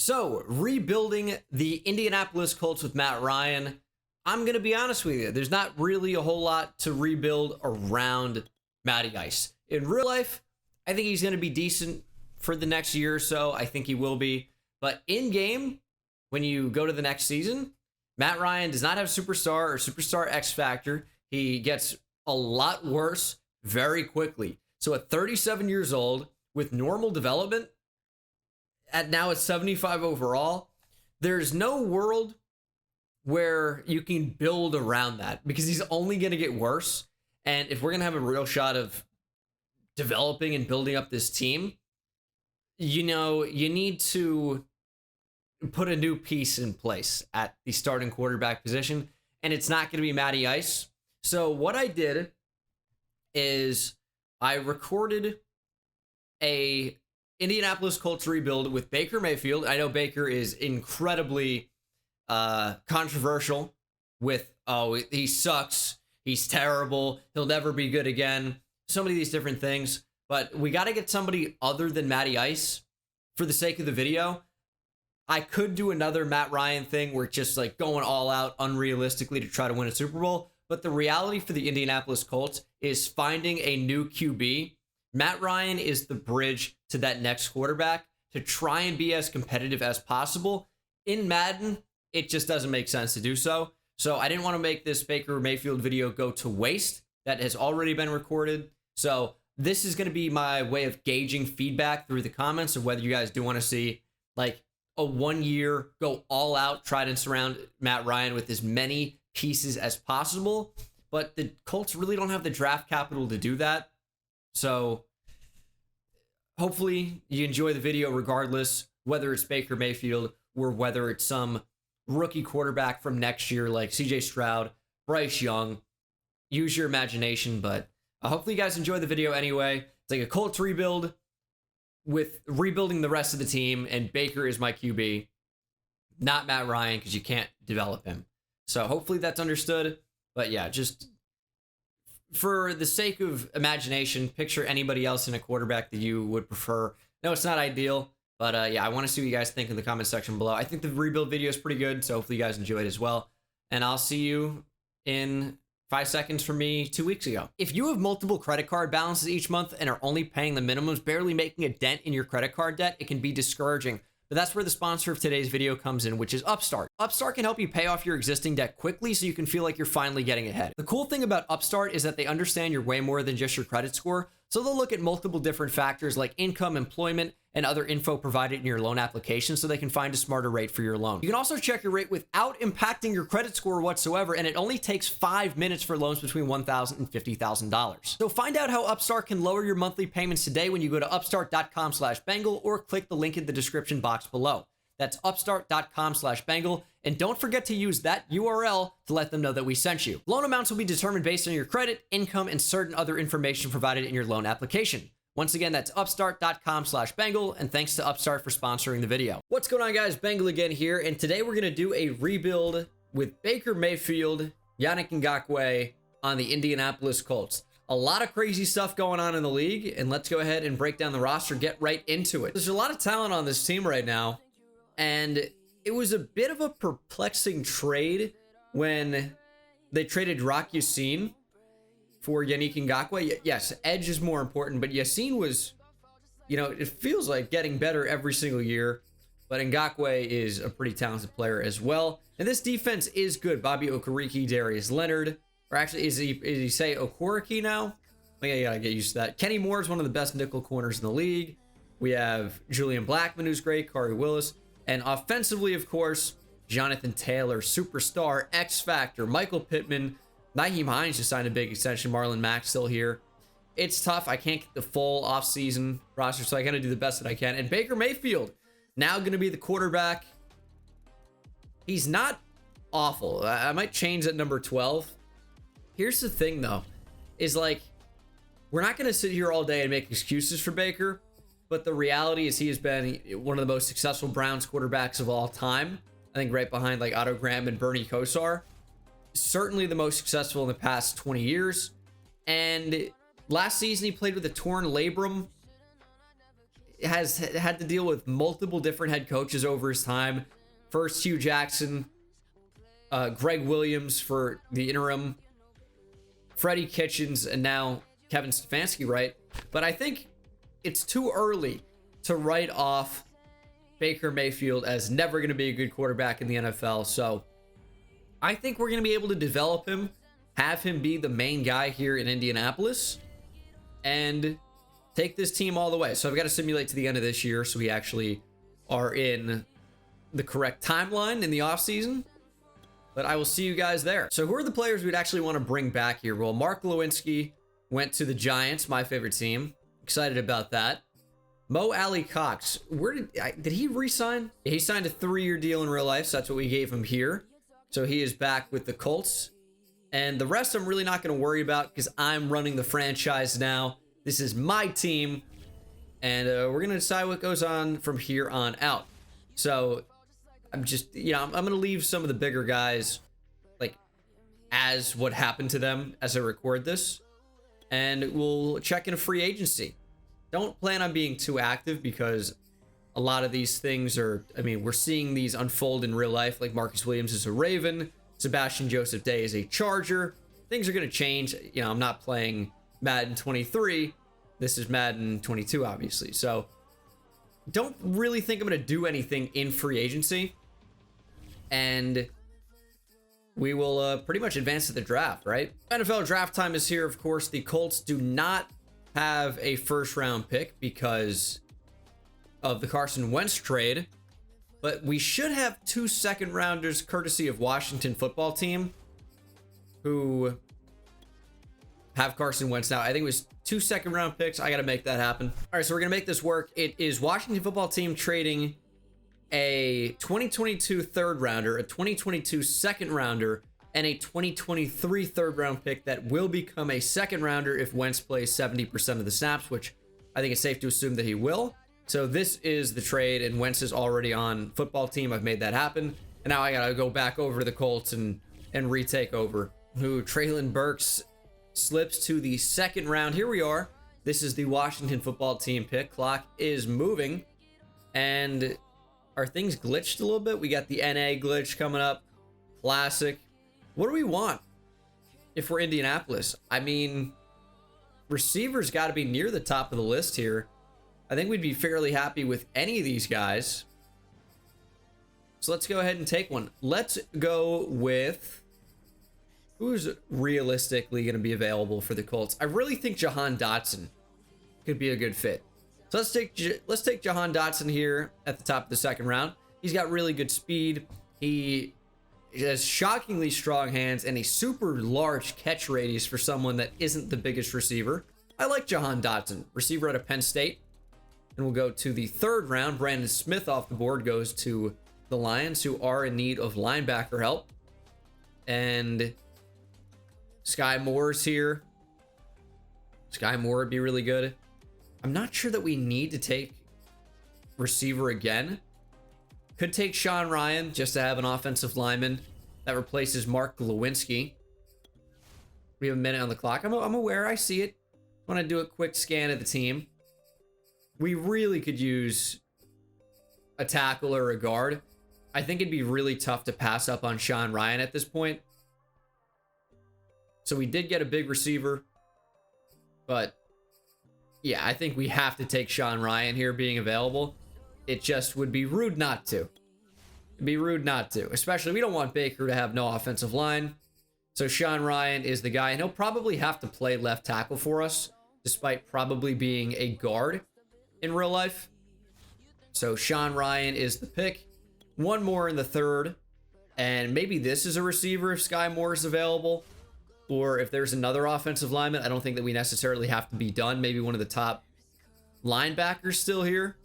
So, rebuilding the Indianapolis Colts with Matt Ryan, I'm going to be honest with you. There's not really a whole lot to rebuild around Matty Ice. In real life, I think he's going to be decent for the next year or so. I think he will be. But in game, when you go to the next season, Matt Ryan does not have superstar or superstar X factor. He gets a lot worse very quickly. So at 37 years old, with normal development, at 75 overall, there's no world where you can build around that because he's only going to get worse. And if we're going to have a real shot of developing and building up this team, you need to put a new piece in place at the starting quarterback position, and it's not going to be Matty Ice. So what I did is I recorded a Indianapolis Colts rebuild with Baker Mayfield. I know Baker is incredibly controversial with, he sucks, he's terrible, he'll never be good again, so many of these different things. But we got to get somebody other than Matty Ice for the sake of the video. I could do another Matt Ryan thing where it's just like going all out unrealistically to try to win a Super Bowl. But the reality for the Indianapolis Colts is finding a new QB. Matt Ryan is the bridge to that next quarterback to try and be as competitive as possible. In Madden, it just doesn't make sense to do so. So I didn't want to make this Baker Mayfield video go to waste. That has already been recorded. So this is going to be my way of gauging feedback through the comments of whether you guys do want to see like a 1 year go all out, try to surround Matt Ryan with as many pieces as possible. But the Colts really don't have the draft capital to do that. So hopefully you enjoy the video regardless, whether it's Baker Mayfield or whether it's some rookie quarterback from next year like CJ Stroud, Bryce Young. Use your imagination, but hopefully you guys enjoy the video anyway. It's like a Colts rebuild with rebuilding the rest of the team, and Baker is my QB, not Matt Ryan, because you can't develop him. So hopefully that's understood. But yeah, just for the sake of imagination, picture anybody else in a quarterback that you would prefer. No, it's not ideal, but yeah, I want to see what you guys think in the comment section below. I think the rebuild video is pretty good, so hopefully you guys enjoy it as well. And I'll see you in 5 seconds from me 2 weeks ago. If you have multiple credit card balances each month and are only paying the minimums, barely making a dent in your credit card debt, it can be discouraging. But that's where the sponsor of today's video comes in, which is Upstart. Upstart can help you pay off your existing debt quickly so you can feel like you're finally getting ahead. The cool thing about Upstart is that they understand you're way more than just your credit score, so they'll look at multiple different factors like income, employment, and other info provided in your loan application so they can find a smarter rate for your loan. You can also check your rate without impacting your credit score whatsoever, and it only takes 5 minutes for loans between $1,000 and $50,000. So find out how Upstart can lower your monthly payments today when you go to upstart.com/Bengal or click the link in the description box below. That's upstart.com/Bengal. And don't forget to use that URL to let them know that we sent you. Loan amounts will be determined based on your credit, income, and certain other information provided in your loan application. Once again, that's upstart.com/Bengal, and thanks to Upstart for sponsoring the video. What's going on, guys? Bengal again here, and today we're going to do a rebuild with Baker Mayfield, Yannick Ngakoue on the Indianapolis Colts. A lot of crazy stuff going on in the league, and let's go ahead and break down the roster, get right into it. There's a lot of talent on this team right now, and it was a bit of a perplexing trade when they traded Rock Yassin for Yannick Ngakoue. Yes, edge is more important, but Yassin was, it feels like getting better every single year, but Ngakoue is a pretty talented player as well. And this defense is good. Bobby Okereke, Darius Leonard, or actually, is he say Okoriki now? I gotta get used to that. Kenny Moore is one of the best nickel corners in the league. We have Julian Blackmon, who's great, Kari Willis, and offensively, of course, Jonathan Taylor, superstar, X Factor, Michael Pittman, Nyheim Hines just signed a big extension. Marlon Mack still here. It's tough. I can't get the full offseason roster, so I got to do the best that I can. And Baker Mayfield, now going to be the quarterback. He's not awful. I might change at number 12. Here's the thing, though, is like, we're not going to sit here all day and make excuses for Baker, but the reality is he has been one of the most successful Browns quarterbacks of all time. I think right behind like Otto Graham and Bernie Kosar. Certainly the most successful in the past 20 years. And last season he played with a torn labrum. has had to deal with multiple different head coaches over his time. First Hugh Jackson, Greg Williams for the interim, Freddie Kitchens, and now Kevin Stefanski, right? But I think it's too early to write off Baker Mayfield as never going to be a good quarterback in the NFL. So I think we're going to be able to develop him, have him be the main guy here in Indianapolis, and take this team all the way. So I've got to simulate to the end of this year so we actually are in the correct timeline in the offseason. But I will see you guys there. So who are the players we'd actually want to bring back here? Well, Mark Lewinsky went to the Giants, my favorite team. Excited about that. Mo Alley Cox, where did he re-sign? He signed a 3-year deal in real life, so that's what we gave him here. So he is back with the Colts. And the rest I'm really not going to worry about because I'm running the franchise now. This is my team. And we're going to decide what goes on from here on out. So I'm just, I'm going to leave some of the bigger guys like as what happened to them as I record this. And we'll check in free agency. Don't plan on being too active because a lot of these things are, we're seeing these unfold in real life. Like Marcus Williams is a Raven. Sebastian Joseph Day is a Charger. Things are going to change. I'm not playing Madden 23. This is Madden 22, obviously. So don't really think I'm going to do anything in free agency. And we will pretty much advance to the draft, right? NFL draft time is here, of course. The Colts do not have a first-round pick because of the Carson Wentz trade, but we should have 2 second-rounders courtesy of Washington football team who have Carson Wentz now. I think it was 2 second-round picks. I got to make that happen. All right, so we're going to make this work. It is Washington football team trading a 2022 third rounder, a 2022 second rounder, and a 2023 third round pick that will become a second rounder if Wentz plays 70% of the snaps, which I think it's safe to assume that he will. So this is the trade, and Wentz is already on football team. I've made that happen. And now I got to go back over to the Colts and retake over. Who Traylon Burks slips to the second round. Here we are. This is the Washington football team pick. Clock is moving. And are things glitched a little bit? We got the NA glitch coming up. Classic. What do we want if we're Indianapolis? Receivers got to be near the top of the list here. I think we'd be fairly happy with any of these guys. So let's go ahead and take one. Let's go with who's realistically going to be available for the Colts. I really think Jahan Dotson could be a good fit. So let's take Jahan Dotson here at the top of the second round. He's got really good speed. He has shockingly strong hands and a super large catch radius for someone that isn't the biggest receiver. I like Jahan Dotson, receiver out of Penn State. And we'll go to the third round. Brandon Smith off the board goes to the Lions, who are in need of linebacker help. And Sky Moore's here. Sky Moore would be really good. I'm not sure that we need to take receiver again. Could take Sean Ryan just to have an offensive lineman that replaces Mark Lewinsky. We have a minute on the clock. I'm aware. I see it. I want to do a quick scan of the team. We really could use a tackle or a guard. I think it'd be really tough to pass up on Sean Ryan at this point. So we did get a big receiver. But yeah, I think we have to take Sean Ryan here being available. It just would be rude not to. It'd be rude not to. Especially, we don't want Baker to have no offensive line. So Sean Ryan is the guy. And he'll probably have to play left tackle for us, despite probably being a guard in real life. So Sean Ryan is the pick. One more in the third. And maybe this is a receiver if Sky Moore is available. Or if there's another offensive lineman. I don't think that we necessarily have to be done. Maybe one of the top linebackers still here.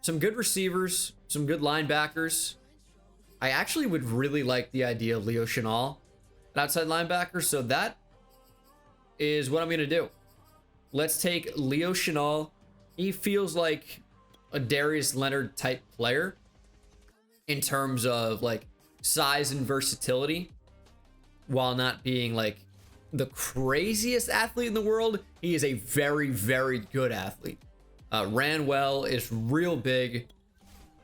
Some good receivers. Some good linebackers. I actually would really like the idea of Leo Chenal, an outside linebacker. So that is what I'm going to do. Let's take Leo Chenal. He feels like a Darius Leonard type player in terms of like size and versatility, while not being like the craziest athlete in the world. He is a very, very good athlete. Ran well, is real big,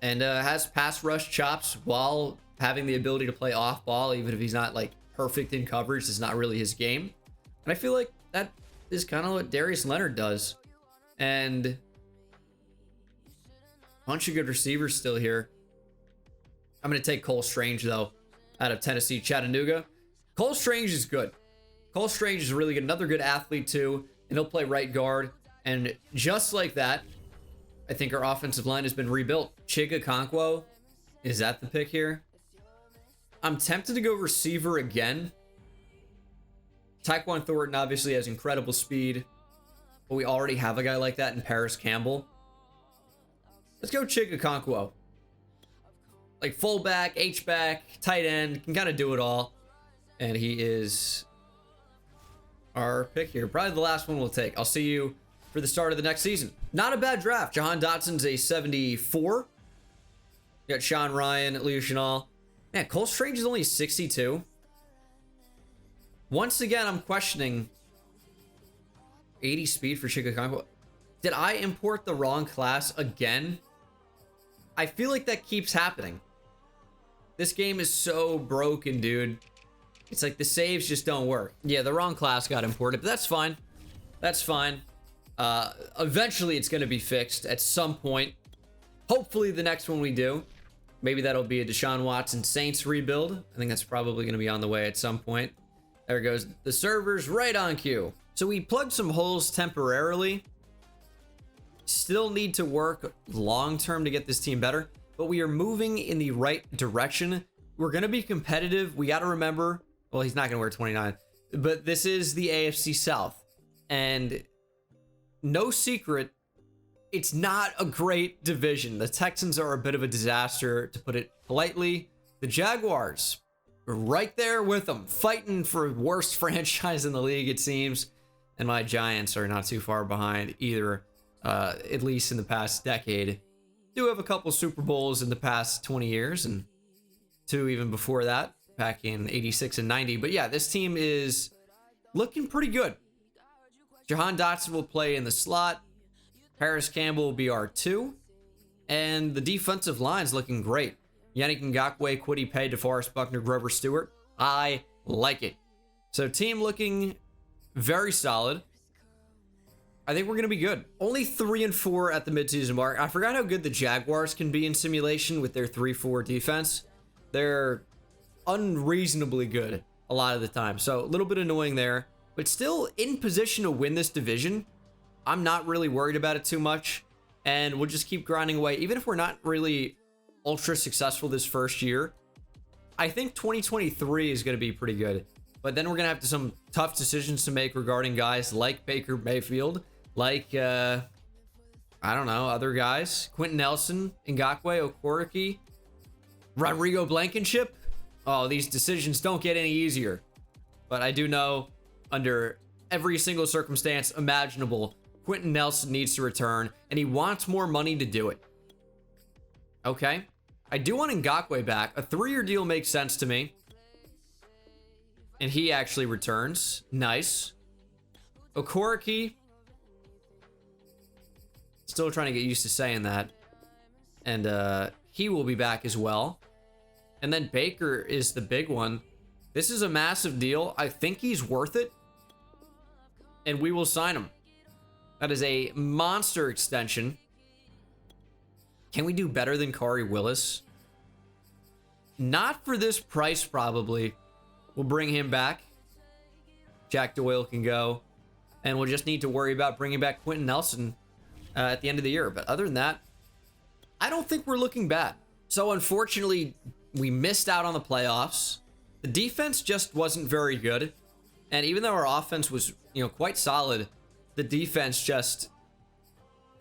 and has pass rush chops while having the ability to play off ball, even if he's not like perfect in coverage. It's not really his game. And I feel like that is kind of what Darius Leonard does. And a bunch of good receivers still here. I'm going to take Cole Strange, though, out of Tennessee Chattanooga. Cole Strange is good. Cole Strange is really good. Another good athlete, too. And he'll play right guard. And just like that, I think our offensive line has been rebuilt. Chig Okonkwo, is that the pick here? I'm tempted to go receiver again. Tyquan Thornton obviously has incredible speed, but we already have a guy like that in Paris Campbell. Let's go Chig Okonkwo. Like fullback, H-back, tight end, can kind of do it all. And he is our pick here. Probably the last one we'll take. I'll see you for the start of the next season. Not a bad draft. Jahan Dotson's a 74. You got Sean Ryan, Leo Chenal. Man, Cole Strange is only 62. Once again, I'm questioning 80 speed for Chig Okonkwo. Did I import the wrong class again? I feel like that keeps happening. This game is so broken, dude. It's like the saves just don't work. Yeah, the wrong class got imported, but that's fine. That's fine. Eventually, it's going to be fixed at some point. Hopefully, the next one we do. Maybe that'll be a Deshaun Watson Saints rebuild. I think that's probably going to be on the way at some point. There goes the servers right on cue. So we plugged some holes temporarily. Still need to work long-term to get this team better, but we are moving in the right direction. We're going to be competitive. We got to remember, well, he's not going to wear 29, but this is the AFC South. And no secret, it's not a great division. The Texans are a bit of a disaster, to put it politely. The Jaguars are right there with them, fighting for worst franchise in the league, it seems. And my Giants are not too far behind either, at least in the past decade. Do have a couple Super Bowls in the past 20 years, and 2 even before that, back in 86 and 90. But yeah, this team is looking pretty good. Jahan Dotson will play in the slot. Paris Campbell will be our 2. And the defensive line's looking great. Yannick Ngakoue, Kwity Paye, DeForest Buckner, Grover Stewart. I like it. So team looking very solid. I think we're going to be good. Only 3-4 at the midseason mark. I forgot how good the Jaguars can be in simulation with their 3-4 defense. They're unreasonably good a lot of the time. So a little bit annoying there, but still in position to win this division. I'm not really worried about it too much, and we'll just keep grinding away. Even if we're not really ultra successful this first year, I think 2023 is going to be pretty good. But then we're going to have some tough decisions to make regarding guys like Baker Mayfield, like, I don't know, other guys. Quentin Nelson, Ngakoue, Okoriki, Rodrigo Blankenship. Oh, these decisions don't get any easier. But I do know under every single circumstance imaginable, Quentin Nelson needs to return, and he wants more money to do it. Okay. I do want Ngakoue back. A 3-year deal makes sense to me. And he actually returns. Nice. Okoriki. Still trying to get used to saying that. And he will be back as well. And then Baker is the big one. This is a massive deal. I think he's worth it. And we will sign him. That is a monster extension. Can we do better than Kari Willis? Not for this price, probably. We'll bring him back. Jack Doyle can go. And we'll just need to worry about bringing back Quentin Nelson at the end of the year. But other than that, I don't think we're looking bad. So unfortunately, we missed out on the playoffs. The defense just wasn't very good. And even though our offense was, quite solid, the defense just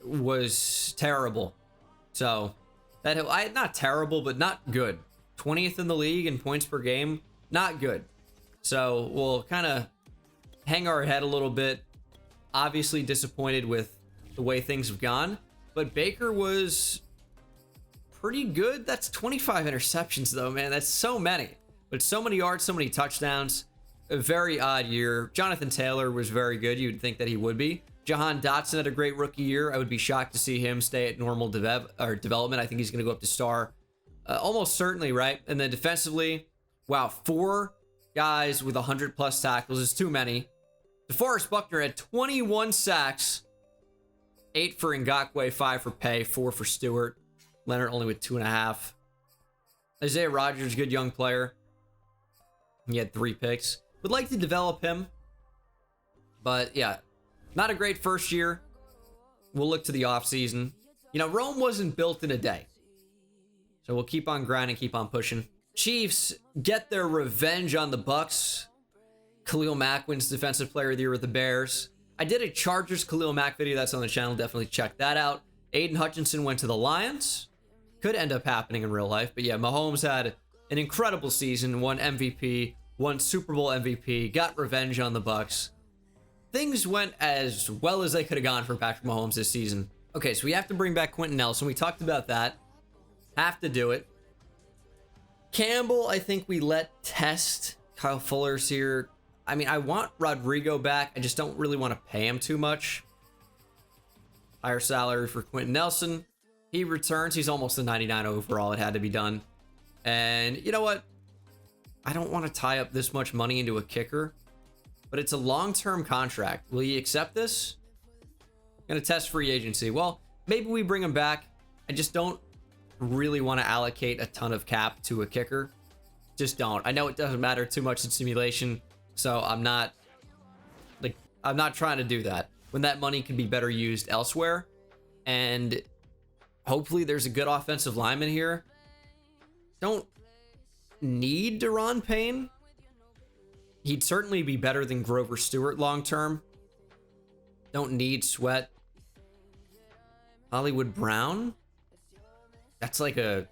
was terrible. So that not terrible, but not good. 20th in the league in points per game, not good. So we'll kind of hang our head a little bit. Obviously disappointed with the way things have gone, but Baker was pretty good. That's 25 interceptions though, man. That's so many, but so many yards, so many touchdowns. A very odd year. Jonathan Taylor was very good. You'd think that he would be. Jahan Dotson had a great rookie year. I would be shocked to see him stay at normal development. I think he's going to go up to star almost certainly, right? And then defensively, wow, 4 guys with 100+ tackles is too many. DeForest Buckner had 21 sacks, 8 for Ngakoue, 5 for Pay, 4 for Stewart. Leonard only with 2.5. Isaiah Rodgers, good young player. He had 3 picks. Would like to develop him. But yeah, not a great first year. We'll look to the offseason. You know, Rome wasn't built in a day. So we'll keep on grinding, keep on pushing. Chiefs get their revenge on the Bucks. Khalil Mack wins Defensive Player of the Year with the Bears. I did a Chargers Khalil Mack video that's on the channel. Definitely check that out. Aiden Hutchinson went to the Lions. Could end up happening in real life. But yeah, Mahomes had an incredible season. Won MVP. Won Super Bowl MVP. Got revenge on the Bucks. Things went as well as they could have gone for Patrick Mahomes this season. Okay, so we have to bring back Quentin Nelson. We talked about that. Have to do it. Campbell, I think we let test. Kyle Fuller's here. I mean, I want Rodrigo back. I just don't really want to pay him too much. Higher salary for Quentin Nelson. He returns. He's almost a 99 overall. It had to be done. And you know what? I don't want to tie up this much money into a kicker, but it's a long-term contract. Will you accept this? I'm going to test free agency. Well, maybe we bring him back. I just don't really want to allocate a ton of cap to a kicker. Just don't. I know it doesn't matter too much in simulation, so I'm not trying to do that when that money can be better used elsewhere. And hopefully there's a good offensive lineman here. Don't need Deron Payne. He'd certainly be better than Grover Stewart long term. Don't need Sweat. Hollywood Brown. That's like a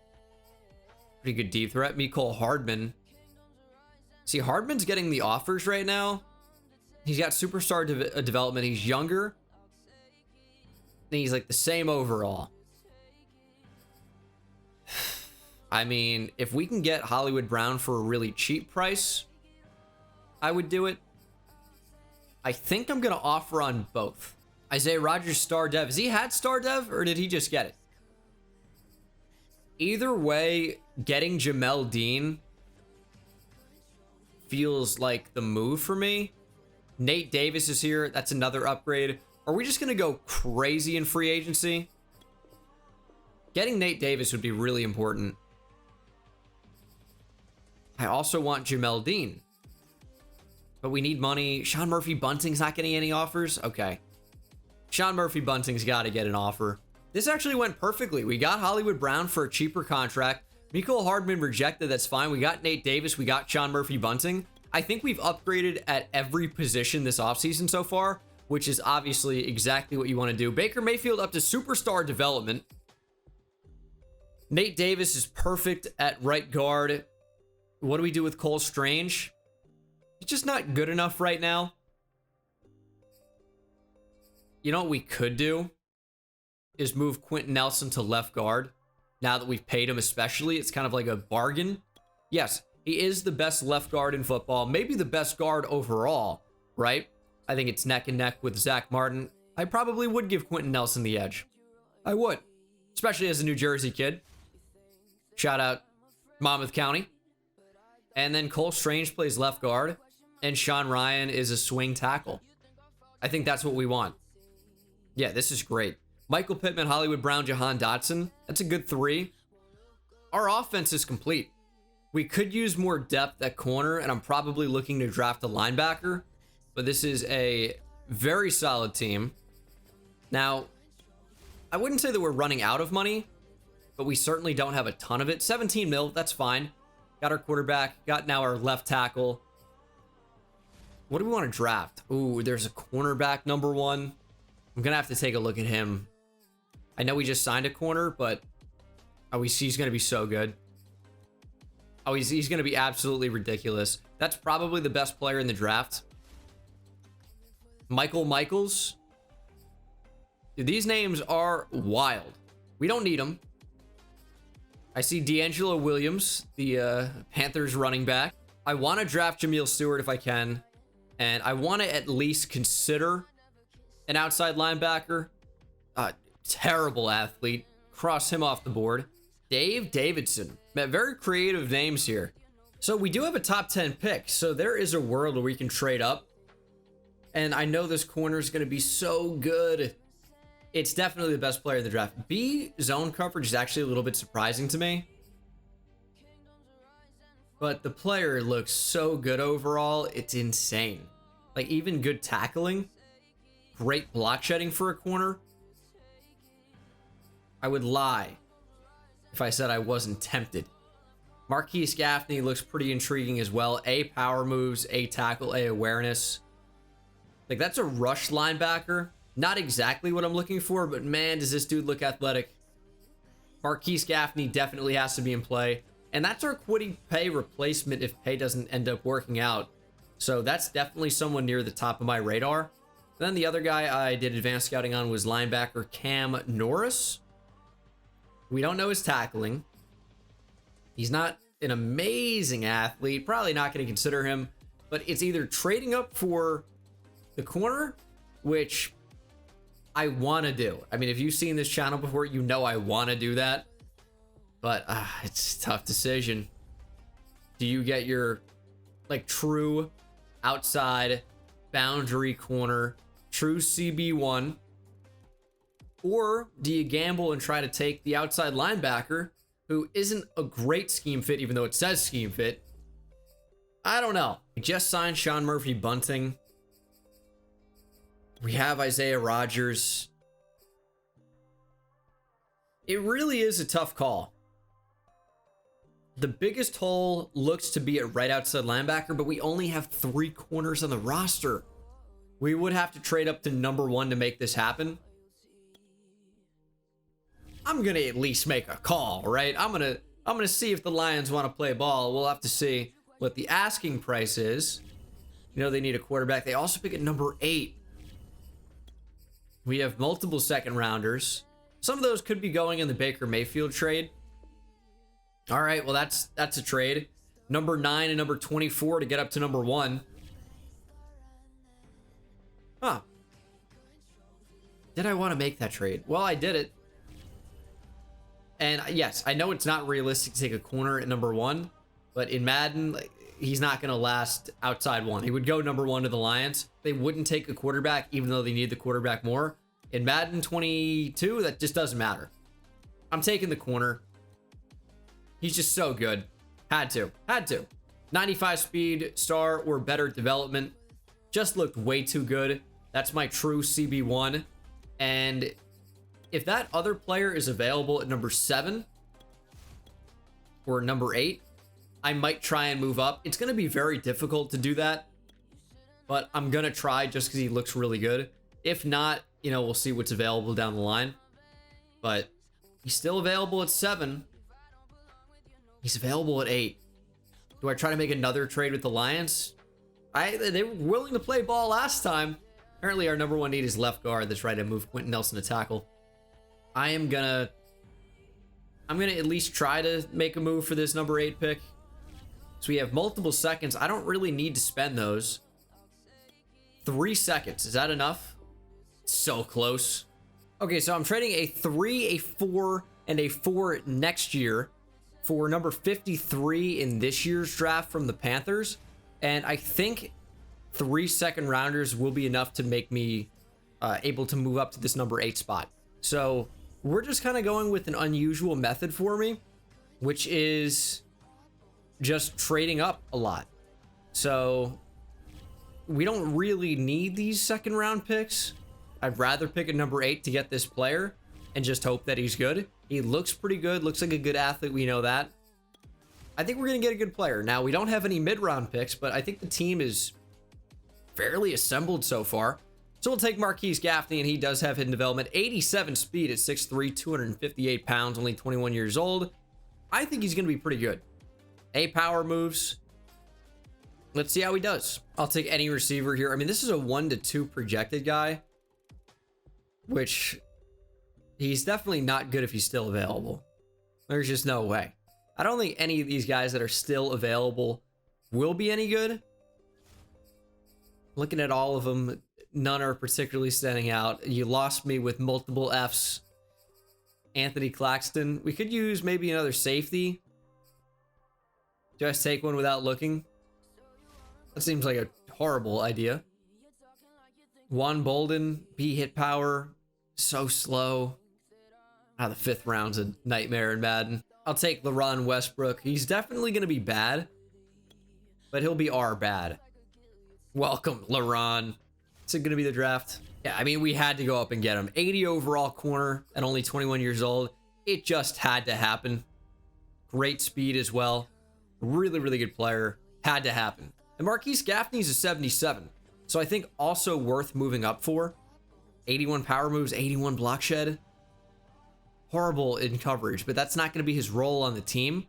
pretty good deep threat. Mecole Hardman. See, Hardman's getting the offers right now. He's got superstar development. He's younger. And he's like the same overall. I mean, if we can get Hollywood Brown for a really cheap price, I would do it. I think I'm going to offer on both. Isaiah Rodgers, star dev. Has he had star dev or did he just get it? Either way, getting Jamel Dean feels like the move for me. Nate Davis is here. That's another upgrade. Are we just going to go crazy in free agency? Getting Nate Davis would be really important. I also want Jamel Dean. But we need money. Sean Murphy-Bunting's not getting any offers? Okay. Sean Murphy-Bunting's got to get an offer. This actually went perfectly. We got Hollywood Brown for a cheaper contract. Mecole Hardman rejected. That's fine. We got Nate Davis. We got Sean Murphy-Bunting. I think we've upgraded at every position this offseason so far, which is obviously exactly what you want to do. Baker Mayfield up to superstar development. Nate Davis is perfect at right guard. What do we do with Cole Strange? He's just not good enough right now. You know what we could do? Is move Quentin Nelson to left guard. Now that we've paid him especially, it's kind of like a bargain. Yes, he is the best left guard in football. Maybe the best guard overall, right? I think it's neck and neck with Zach Martin. I probably would give Quentin Nelson the edge. I would. Especially as a New Jersey kid. Shout out Monmouth County. And then Cole Strange plays left guard. And Sean Ryan is a swing tackle. I think that's what we want. Yeah, this is great. Michael Pittman, Hollywood Brown, Jahan Dotson. That's a good 3. Our offense is complete. We could use more depth at corner, and I'm probably looking to draft a linebacker. But this is a very solid team. Now, I wouldn't say that we're running out of money, but we certainly don't have a ton of it. 17 mil, that's fine. Got our quarterback, got now our left tackle. What do we want to draft? Ooh, there's a cornerback number 1. I'm going to have to take a look at him. I know we just signed a corner, but he's going to be so good. Oh, he's going to be absolutely ridiculous. That's probably the best player in the draft. Michael Michaels. Dude, these names are wild. We don't need them. I see D'Angelo Williams, the Panthers running back. I want to draft Jamil Stewart if I can. And I want to at least consider An outside linebacker, terrible athlete. Cross him off the board. Dave Davidson. Very creative names here. So we do have a top 10 pick. So there is a world where we can trade up. And I know this corner is going to be so good. It's definitely the best player in the draft. B zone coverage is actually a little bit surprising to me. But the player looks so good overall. It's insane. Like, even good tackling. Great block shedding for a corner. I would lie if I said I wasn't tempted. Marquise Gaffney looks pretty intriguing as well. A, power moves. A, tackle. A, awareness. Like, that's a rush linebacker. Not exactly what I'm looking for, but man, does this dude look athletic. Marquise Gaffney definitely has to be in play. And that's our Kwity Paye replacement if Paye doesn't end up working out. So that's definitely someone near the top of my radar. Then the other guy I did advanced scouting on was linebacker Cam Norris. We don't know his tackling. He's not an amazing athlete. Probably not going to consider him. But it's either trading up for the corner, which I want to do. I mean, if you've seen this channel before, you know I want to do that. But it's a tough decision. Do you get your, like, true outside boundary corner, true CB1? Or do you gamble and try to take the outside linebacker, who isn't a great scheme fit, even though it says scheme fit? I don't know. We just signed Sean Murphy Bunting. We have Isaiah Rodgers. It really is a tough call. The biggest hole looks to be at right outside linebacker, but we only have 3 corners on the roster. We would have to trade up to number 1 to make this happen. I'm gonna at least make a call, right? I'm gonna see if the Lions want to play ball. We'll have to see what the asking price is. You know, they need a quarterback. They also pick at number 8. We have multiple second rounders. Some of those could be going in the Baker Mayfield trade. All right, well, that's a trade. Number 9 and number 24 to get up to number 1. Huh. Did I want to make that trade? Well, I did it. And yes, I know it's not realistic to take a corner at number 1, but in Madden, like, he's not going to last outside 1. He would go number 1 to the Lions. They wouldn't take a quarterback, even though they need the quarterback more. In Madden 22, that just doesn't matter. I'm taking the corner. He's just so good. Had to. 95 speed, star, or better development. Just looked way too good. That's my true CB1. And if that other player is available at number 7 or number 8, I might try and move up. It's going to be very difficult to do that, but I'm going to try just because he looks really good. If not, you know, we'll see what's available down the line. But he's still available at 7. He's available at 8. Do I try to make another trade with the Lions? They were willing to play ball last time. Apparently our number 1 need is left guard. That's right, I moved Quentin Nelson to tackle. I'm gonna at least try to make a move for this number 8 pick. So we have multiple seconds. I don't really need to spend those. 3 seconds. Is that enough? So close. Okay, so I'm trading a 3, a 4, and a 4 next year for number 53 in this year's draft from the Panthers. And I think 3 second rounders will be enough to make me able to move up to this number 8 spot. So we're just kind of going with an unusual method for me, which is just trading up a lot. So we don't really need these second round picks. I'd rather pick a number 8 to get this player and just hope that he's good. He looks pretty good, looks like a good athlete, we know that. I think we're going to get a good player. Now, we don't have any mid-round picks, but I think the team is fairly assembled so far. So we'll take Marquise Gaffney, and he does have hidden development. 87 speed at 6'3", 258 pounds, only 21 years old. I think he's going to be pretty good. A, power moves. Let's see how he does. I'll take any receiver here. I mean, this is a 1 to 2 projected guy, which he's definitely not good if he's still available. There's just no way. I don't think any of these guys that are still available will be any good. Looking at all of them, none are particularly standing out. You lost me with multiple Fs. Anthony Claxton. We could use maybe another safety. Just take one without looking. That seems like a horrible idea. Juan Bolden, B hit power, so slow. The 5th round's a nightmare in Madden. I'll take LaRon Westbrook. He's definitely going to be bad, but he'll be our bad. Welcome, LaRon. Is it going to be the draft? Yeah, I mean, we had to go up and get him. 80 overall corner at only 21 years old. It just had to happen. Great speed as well. Really, really good player. Had to happen. And Marquise Gaffney's a 77. So I think also worth moving up for. 81 power moves, 81 block shed. Horrible in coverage, but that's not going to be his role on the team.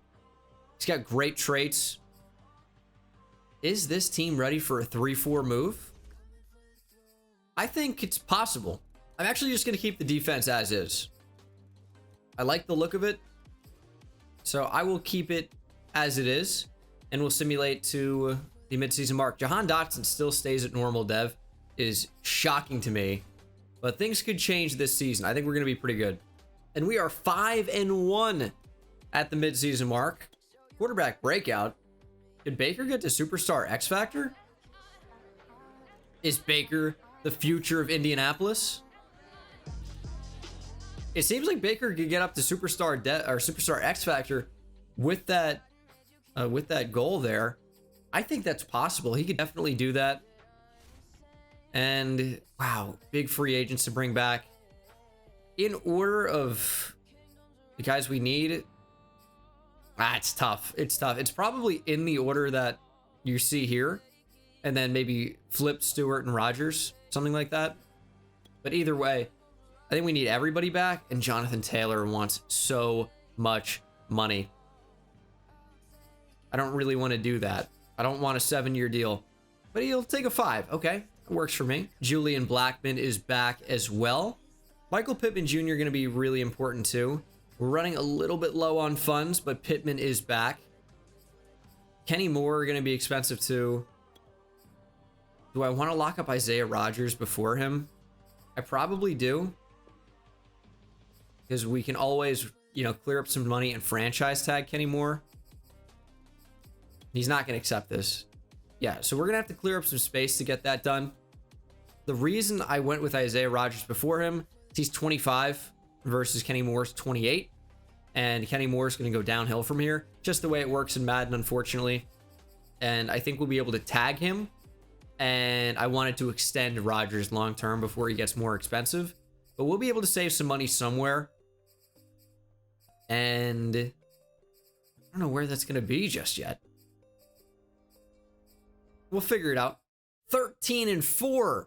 He's got great traits. Is this team ready for a 3-4 move? I think it's possible. I'm actually just going to keep the defense as is. I like the look of it. So I will keep it as it is. And we'll simulate to the midseason mark. Jahan Dotson still stays at normal dev. Is shocking to me. But things could change this season. I think we're going to be pretty good. And we are 5-1 at the midseason mark. Quarterback breakout. Did Baker get to Superstar X Factor? Is Baker the future of Indianapolis? It seems like Baker could get up to Superstar X Factor with that goal there. I think that's possible. He could definitely do that. And wow, big free agents to bring back. In order of the guys we need, it's tough. It's tough. It's probably in the order that you see here, and then maybe flip Stewart and Rodgers, something like that. But either way, I think we need everybody back, and Jonathan Taylor wants so much money. I don't really want to do that. I don't want a 7-year deal, but he'll take a 5. Okay, it works for me. Julian Blackmon is back as well. Michael Pittman Jr. going to be really important too. We're running a little bit low on funds, but Pittman is back. Kenny Moore going to be expensive too. Do I want to lock up Isaiah Rodgers before him? I probably do. Because we can always, clear up some money and franchise tag Kenny Moore. He's not going to accept this. Yeah, so we're going to have to clear up some space to get that done. The reason I went with Isaiah Rodgers before him, he's 25 versus Kenny Moore's 28. And Kenny Moore's going to go downhill from here. Just the way it works in Madden, unfortunately. And I think we'll be able to tag him. And I wanted to extend Rodgers long term before he gets more expensive. But we'll be able to save some money somewhere. And I don't know where that's going to be just yet. We'll figure it out. 13-4.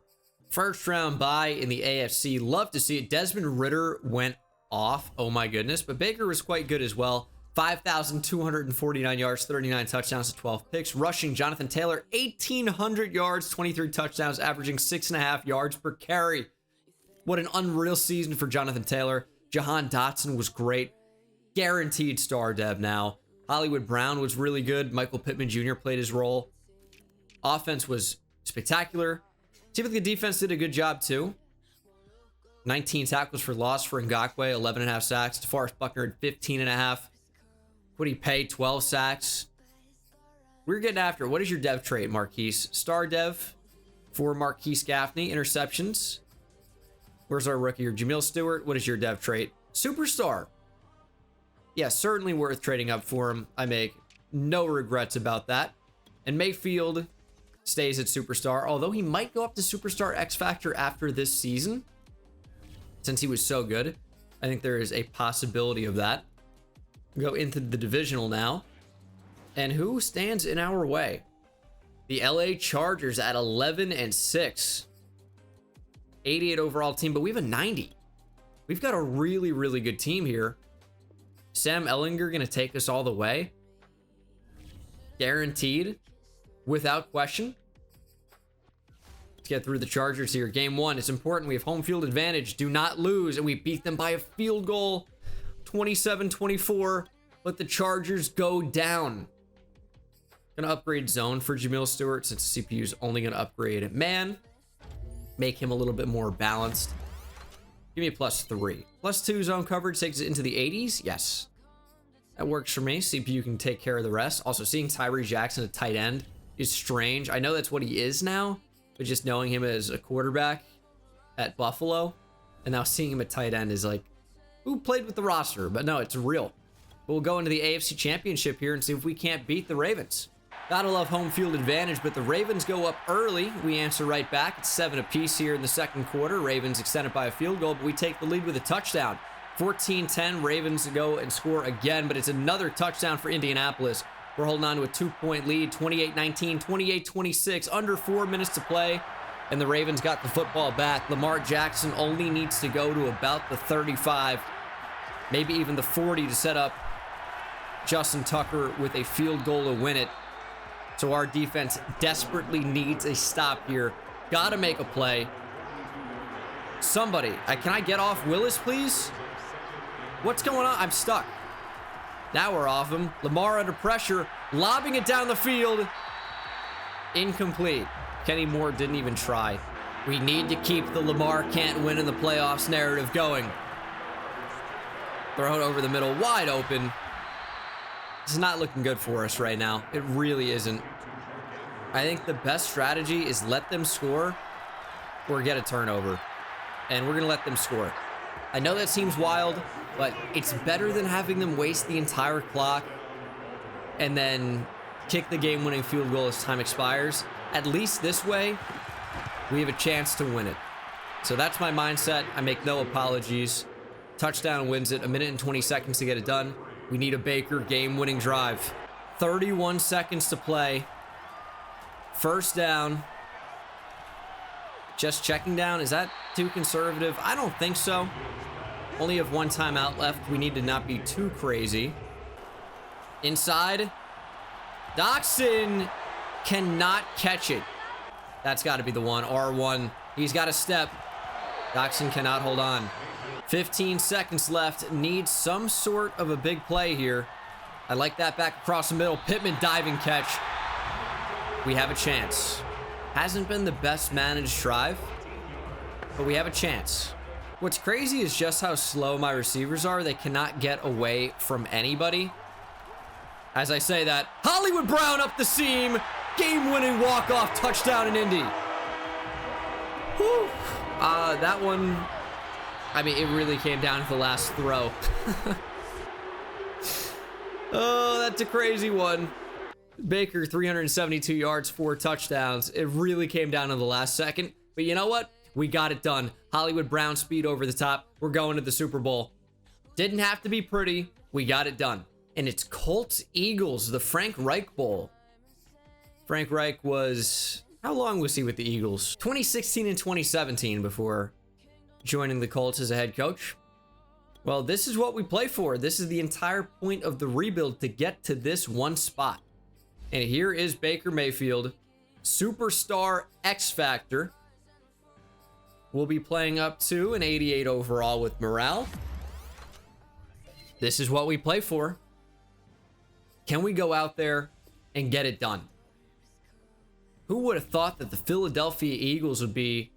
First round bye in the AFC. Love to see it. Desmond Ridder went off. Oh my goodness. But Baker was quite good as well. 5,249 yards, 39 touchdowns to 12 picks. Rushing, Jonathan Taylor, 1,800 yards, 23 touchdowns, averaging 6.5 yards per carry. What an unreal season for Jonathan Taylor. Jahan Dotson was great. Guaranteed star dev now. Hollywood Brown was really good. Michael Pittman Jr. played his role. Offense was spectacular. Seems like the defense did a good job too. 19 tackles for loss for Ngakoue, 11.5 sacks. DeForest Buckner had 15.5. Kwity Paye, 12 sacks. We're getting after it. What is your dev trait, Marquise? Star dev for Marquise Gaffney. Interceptions. Where's our rookie here? Jamil Stewart. What is your dev trait? Superstar. Yeah, certainly worth trading up for him. I make no regrets about that. And Mayfield stays at Superstar, although he might go up to Superstar X Factor after this season. Since he was so good, I think there is a possibility of that. Go into the divisional now. And who stands in our way? The LA Chargers at 11-6. 88 overall team, but we have a 90. We've got a really, really good team here. Sam Ehlinger going to take us all the way. Guaranteed. Without question. Let's get through the Chargers here. Game 1, it's important. We have home field advantage. Do not lose. And we beat them by a field goal. 27-24. Let the Chargers go down. Gonna upgrade zone for Jamil Stewart since the CPU is only gonna upgrade man. make him a little bit more balanced. Give me a +3. +2 zone coverage takes it into the 80s. Yes. That works for me. CPU can take care of the rest. Also, seeing Tyree Jackson at tight end is strange. I know that's what he is now, but just knowing him as a quarterback at Buffalo and now seeing him at tight end is like, who played with the roster? But no, it's real. But we'll go into the AFC Championship here and see if we can't beat the Ravens. Gotta love home field advantage, but the Ravens go up early. We answer right back. It's 7 apiece here in the second quarter. Ravens extended by a field goal, but we take the lead with a touchdown. 14-10, Ravens go and score again, but it's another touchdown for Indianapolis. We're holding on to a 2-point lead, 28-19, 28-26, under 4 minutes to play, and the Ravens got the football back. Lamar Jackson only needs to go to about the 35, maybe even the 40 to set up Justin Tucker with a field goal to win it. So our defense desperately needs a stop here. Gotta make a play. Somebody, can I get off Willis, please? What's going on? I'm stuck. Now we're off him. Lamar under pressure, lobbing it down the field. Incomplete. Kenny Moore didn't even try. We need to keep the Lamar can't win in the playoffs narrative going. Throw it over the middle, wide open. It's not looking good for us right now. It really isn't. I think the best strategy is let them score or get a turnover. And we're going to let them score. I know that seems wild, but it's better than having them waste the entire clock and then kick the game-winning field goal as time expires. At least this way, we have a chance to win it. So that's my mindset. I make no apologies. Touchdown wins it. 1 minute and 20 seconds to get it done. We need a Baker game-winning drive. 31 seconds to play. First down. Just checking down. Is that too conservative? I don't think so. Only have 1 timeout left. We need to not be too crazy. Inside. Doxson cannot catch it. That's got to be the one. R1. He's got a step. Doxson cannot hold on. 15 seconds left. Needs some sort of a big play here. I like that back across the middle. Pittman diving catch. We have a chance. Hasn't been the best managed drive, but we have a chance. What's crazy is just how slow my receivers are. They cannot get away from anybody. As I say that, Hollywood Brown up the seam. Game-winning walk-off touchdown in Indy. Whew. That one, I mean, it really came down to the last throw. Oh, that's a crazy one. Baker, 372 yards, 4 touchdowns. It really came down to the last second. But you know what? We got it done. Hollywood Brown speed over the top. We're going to the Super Bowl. Didn't have to be pretty. We got it done. And it's Colts Eagles, the Frank Reich Bowl. Frank Reich was... How long was he with the Eagles? 2016 and 2017 before joining the Colts as a head coach. Well, this is what we play for. This is the entire point of the rebuild, to get to this one spot. And here is Baker Mayfield, superstar X Factor. We'll be playing up to an 88 overall with morale. This is what we play for. Can we go out there and get it done? Who would have thought that the Philadelphia Eagles would be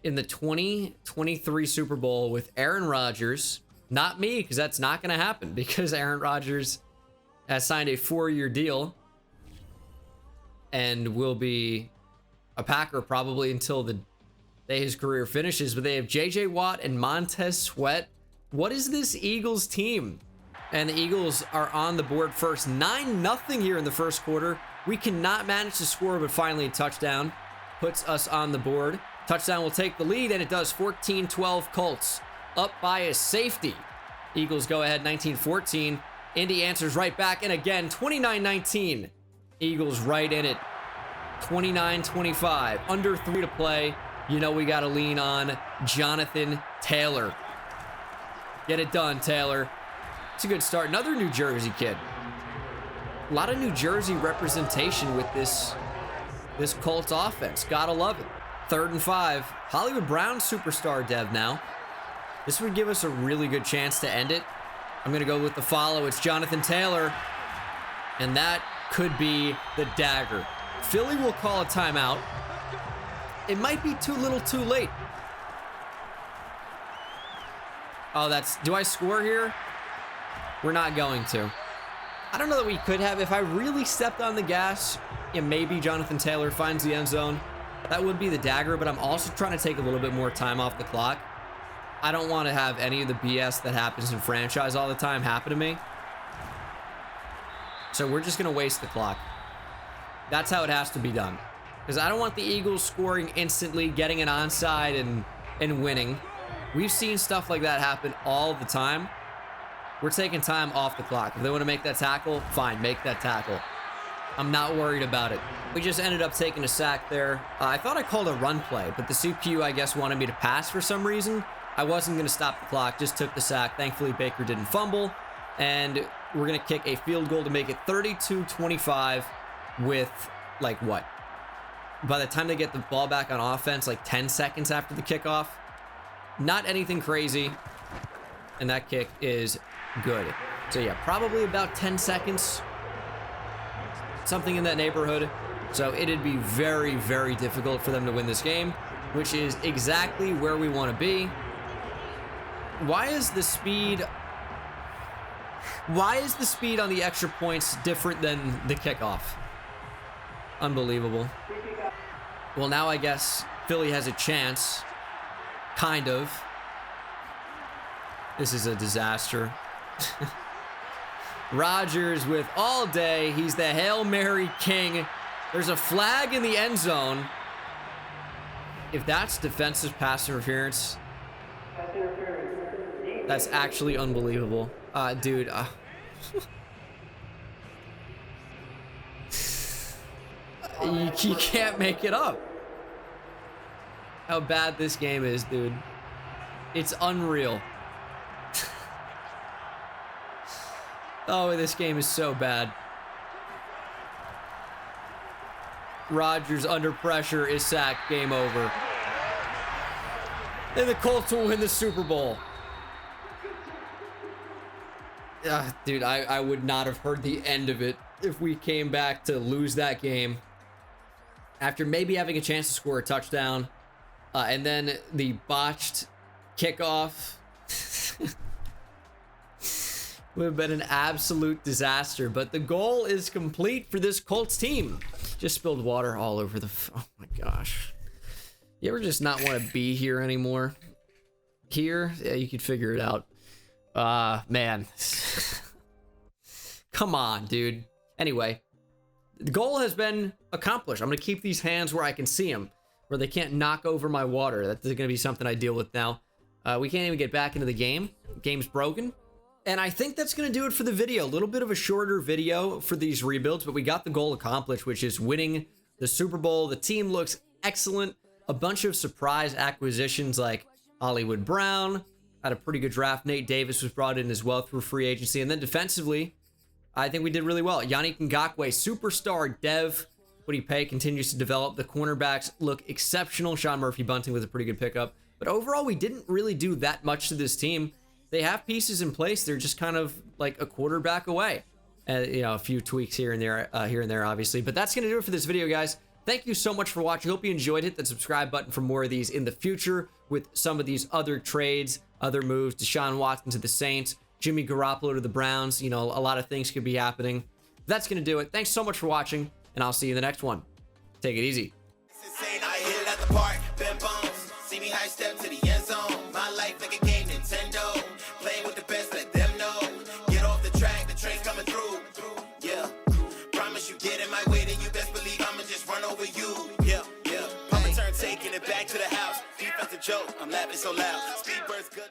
in the 2023 Super Bowl with Aaron Rodgers? Not me, because that's not going to happen, because Aaron Rodgers has signed a 4-year deal and will be a Packer probably until the day his career finishes. But they have JJ Watt and Montez Sweat. What is this Eagles team? And the Eagles are on the board first. 9-0 here in the first quarter. We cannot manage to score, but finally a touchdown puts us on the board. Touchdown will take the lead, and it does. 14-12 Colts up by a safety. Eagles go ahead 19-14. Indy answers right back, and again 29-19. Eagles right in it. 29-25. Under 3 to play. You know we got to lean on Jonathan Taylor. Get it done, Taylor. It's a good start. Another New Jersey kid. A lot of New Jersey representation with this Colts offense. Gotta love it. 3rd and 5. Hollywood Brown superstar dev now. This would give us a really good chance to end it. I'm gonna go with the follow. It's Jonathan Taylor. And that could be the dagger. Philly will call a timeout. It might be too little too late. Oh, do I score here? We're not going to. I don't know that we could have. If I really stepped on the gas, yeah, maybe Jonathan Taylor finds the end zone. That would be the dagger, but I'm also trying to take a little bit more time off the clock. I don't want to have any of the BS that happens in franchise all the time happen to me. So we're just going to waste the clock. That's how it has to be done. Because I don't want the Eagles scoring instantly, getting an onside and winning. We've seen stuff like that happen all the time. We're taking time off the clock. If they want to make that tackle, fine, make that tackle. I'm not worried about it. We just ended up taking a sack there. I thought I called a run play, but the CPU, I guess, wanted me to pass for some reason. I wasn't going to stop the clock, just took the sack. Thankfully, Baker didn't fumble. And we're going to kick a field goal to make it 32-25 with, like, what? By the time they get the ball back on offense, like 10 seconds after the kickoff. Not anything crazy. And that kick is good. So yeah, probably about 10 seconds. Something in that neighborhood. So it'd be very, very difficult for them to win this game, which is exactly where we want to be. Why is the speed on the extra points different than the kickoff? Unbelievable. Well, now I guess Philly has a chance. Kind of. This is a disaster. Rodgers with all day. He's the Hail Mary King. There's a flag in the end zone. If that's defensive pass interference, that's actually unbelievable. Dude. You can't make it up. How bad this game is, dude. It's unreal. Oh, this game is so bad. Rodgers under pressure is sacked. Game over. And the Colts will win the Super Bowl. Dude, I would not have heard the end of it if we came back to lose that game. After maybe having a chance to score a touchdown. And then the botched kickoff. Would have been an absolute disaster. But the goal is complete for this Colts team. Just spilled water all over the... Oh my gosh. You ever just not want to be here anymore? Here? Yeah, you could figure it out. Man. Come on, dude. Anyway. The goal has been accomplished. I'm going to keep these hands where I can see them. Where they can't knock over my water. That's going to be something I deal with now. We can't even get back into the game. Game's broken. And I think that's going to do it for the video. A little bit of a shorter video for these rebuilds, but we got the goal accomplished, which is winning the Super Bowl. The team looks excellent. A bunch of surprise acquisitions like Hollywood Brown. Had a pretty good draft. Nate Davis was brought in as well through free agency. And then defensively, I think we did really well. Yannick Ngakoue, superstar dev. Woody Pay continues to develop. The cornerbacks look exceptional. Sean Murphy-Bunting was a pretty good pickup. But overall, we didn't really do that much to this team. They have pieces in place. They're just kind of like a quarterback away. You know, a few tweaks here and there, obviously. But that's going to do it for this video, guys. Thank you so much for watching. Hope you enjoyed. Hit that subscribe button for more of these in the future with some of these other trades, other moves. Deshaun Watson to the Saints, Jimmy Garoppolo to the Browns. You know, a lot of things could be happening. That's going to do it. Thanks so much for watching, and I'll see you in the next one. Take it easy. See me high step to the end zone. My life like a game Nintendo. Playing with the best, let them know. Get off the track, the train's coming through. Yeah. Promise you get in my way, then you best believe I'ma just run over you. Yeah, yeah. I'ma turn taking it back to the house. Defensive joke, I'm laughing so loud. Speedbird's good.